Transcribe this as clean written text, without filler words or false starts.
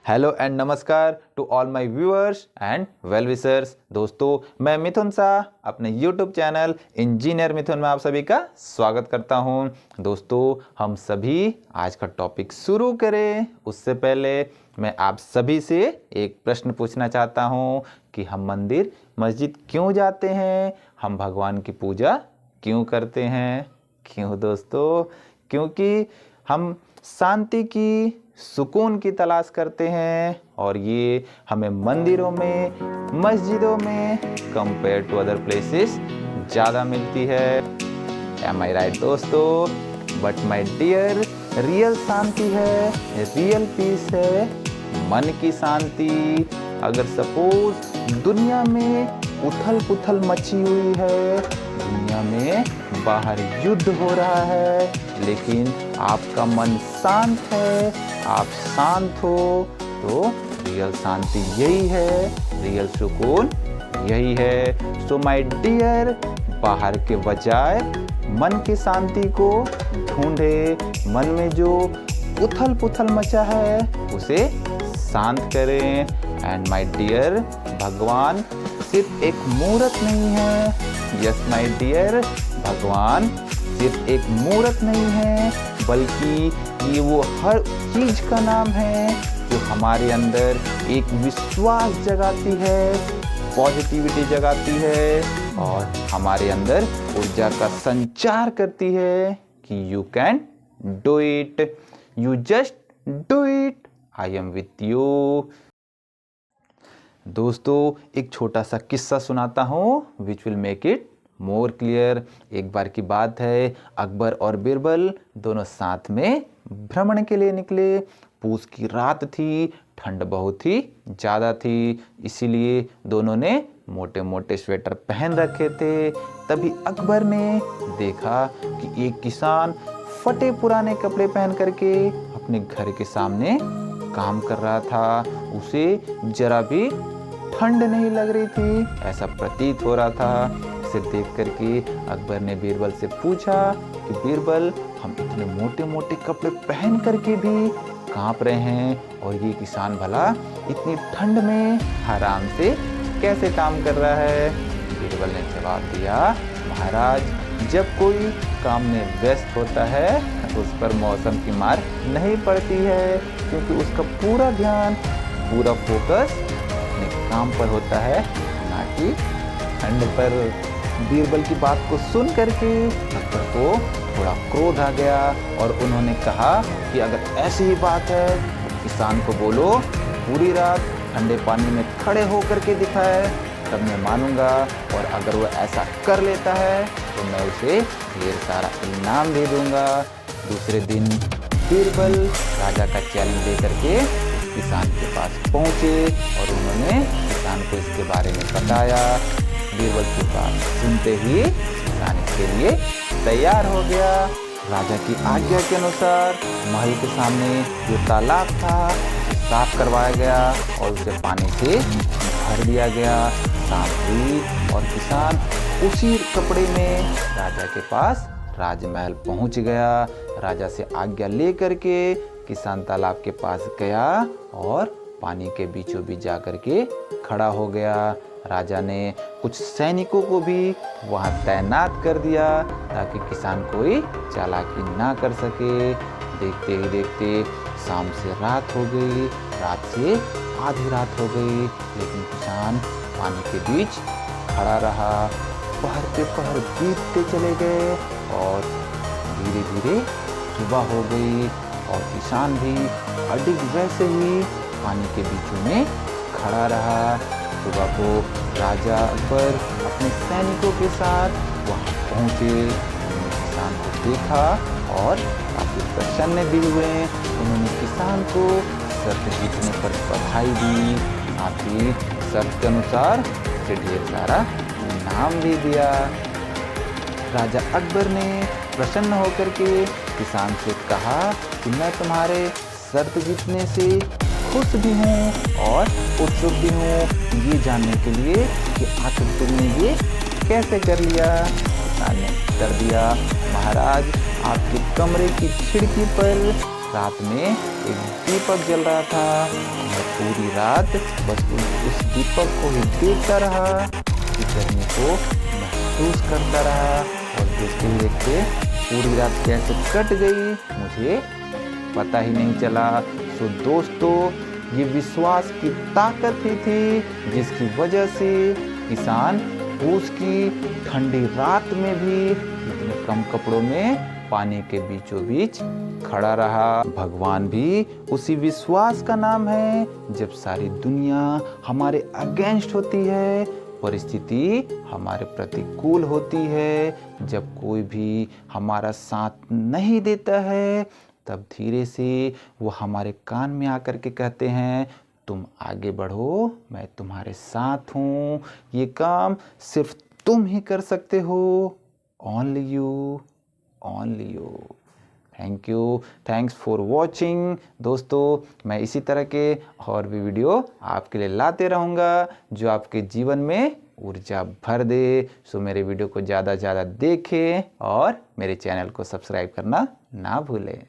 Hello and नमस्कार to all my viewers and well wishers. दोस्तों, मैं मिथुन शाह अपने यूट्यूब चैनल इंजीनियर मिथुन में आप सभी का स्वागत करता हूं। दोस्तों, हम सभी आज का टॉपिक शुरू करें उससे पहले मैं आप सभी से एक प्रश्न पूछना चाहता हूं कि हम मंदिर मस्जिद क्यों जाते हैं, हम भगवान की पूजा क्यों करते हैं। क्यों दोस्तों? क्योंकि हम शांति की, सुकून की तलाश करते हैं और ये हमें मंदिरों में, मस्जिदों में कंपेयर टू अदर प्लेसेस ज़्यादा मिलती है। एम आई राइट दोस्तों? बट माय डियर, रियल शांति है, रियल पीस है, मन की शांति। अगर सपोज दुनिया में उथल पुथल मची हुई है, दुनिया में बाहर युद्ध हो रहा है, लेकिन आपका मन शांत है, आप शांत हो, तो रियल शांति यही है, रियल सुकून यही है। सो माय डियर, बाहर के बजाय मन की शांति को ढूंढे। मन में जो उथल पुथल मचा है उसे शांत करें। एंड माय डियर, भगवान सिर्फ एक मूर्त नहीं है। यस माय डियर, भगवान सिर्फ एक मूर्त नहीं है, बल्कि ये वो हर चीज का नाम है जो हमारे अंदर एक विश्वास जगाती है, पॉजिटिविटी जगाती है और हमारे अंदर ऊर्जा का संचार करती है कि you can do it, you just do it, I am with you. दोस्तों, एक छोटा सा किस्सा सुनाता हूँ which will make it more clear. एक बार की बात है, अकबर और बीरबल दोनों साथ में भ्रमण के लिए निकले। पूस की रात थी, ठंड बहुत ही ज़्यादा थी, इसीलिए दोनों ने मोटे मोटे स्वेटर पहन रखे थे। तभी अकबर ने देखा कि एक किसान फटे पुराने कपड़े पहन करके अपने घर के सामने काम कर रहा था। उसे जरा भी ठंड नहीं लग रही थी, ऐसा प्रतीत हो रहा था। इसे देख करके अकबर ने बीरबल से पूछा कि बीरबल, हम इतने मोटे मोटे कपड़े पहन करके भी कांप रहे हैं और ये किसान भला इतनी ठंड में आराम से कैसे काम कर रहा है। बीरबल ने जवाब दिया, महाराज, जब कोई काम में व्यस्त होता है उस पर मौसम की मार नहीं पड़ती है, क्योंकि उसका पूरा ध्यान, पूरा फोकस अपने काम पर होता है, ना कि ठंड पर। बीरबल की बात को सुन करके अकबर को थोड़ा क्रोध आ गया और उन्होंने कहा कि अगर ऐसी ही बात है तो किसान को बोलो पूरी रात ठंडे पानी में खड़े होकर के दिखाए, तब मैं मानूंगा, और अगर वो ऐसा कर लेता है तो मैं उसे ढेर सारा इनाम दे दूंगा। दूसरे दिन बीरबल राजा का चैलेंज लेकर के किसान के पास पहुंचे और उन्होंने किसान को इसके बारे में बताया। बीरबल की बात सुनते ही किसान इसके लिए तैयार हो गया। राजा की आज्ञा के अनुसार महल के सामने जो तालाब था साफ करवाया गया और उसे पानी से भर दिया गया। शाम हुई और किसान उसी कपड़े में राजा के पास राजमहल पहुंच गया। राजा से आज्ञा लेकर के किसान तालाब के पास गया और पानी के बीचों बीच जाकर के खड़ा हो गया। राजा ने कुछ सैनिकों को भी वहां तैनात कर दिया ताकि किसान कोई चालाकी ना कर सके। देखते ही देखते शाम से रात हो गई, रात से आधी रात हो गई, लेकिन किसान पानी के बीच खड़ा रहा। पहर पे पहर बीतते चले गए और धीरे धीरे सुबह हो गई और किसान भी अडिग वैसे ही पानी के बीचों में खड़ा रहा। सुबह को राजा अकबर अपने सैनिकों के साथ वहां पहुंचे। उन्होंने किसान को देखा और काफी प्रसन्न भी हुए। उन्होंने किसान को शर्त जीतने पर बधाई दी, साथ ही शर्त के अनुसार उसे ढेर सारा इनाम भी दिया। राजा अकबर ने प्रसन्न होकर के किसान से कहा कि मैं तुम्हारे शर्त जीतने से खुश भी हूँ और उत्सुक भी हूँ ये जानने के लिए कि आखिर तुमने ये कैसे कर लिया। किसान ने उत्तर दिया, महाराज, आपके कमरे की खिड़की पर रात में एक दीपक जल रहा था। मैं पूरी रात बस उस दीपक को ही देखता रहा, उसकी गर्मी को महसूस करता रहा और देखते देखते पूरी रात कैसे कट गई मुझे पता ही नहीं चला। तो दोस्तों, ये विश्वास की ताकत ही थी जिसकी वजह से किसान पूस की ठंडी रात में भी इतने कम कपड़ों में पानी के बीचों बीच खड़ा रहा। भगवान भी उसी विश्वास का नाम है। जब सारी दुनिया हमारे अगेंस्ट होती है, परिस्थिति हमारे प्रतिकूल होती है, जब कोई भी हमारा साथ नहीं देता है, तब धीरे से वो हमारे कान में आकर के कहते हैं, तुम आगे बढ़ो, मैं तुम्हारे साथ हूँ, ये काम सिर्फ तुम ही कर सकते हो। Only you, only you. Thank you, thanks for watching. दोस्तों, मैं इसी तरह के और भी वीडियो आपके लिए लाते रहूँगा जो आपके जीवन में ऊर्जा भर दे। सो मेरे वीडियो को ज़्यादा से ज़्यादा देखें और मेरे चैनल को सब्सक्राइब करना ना भूलें।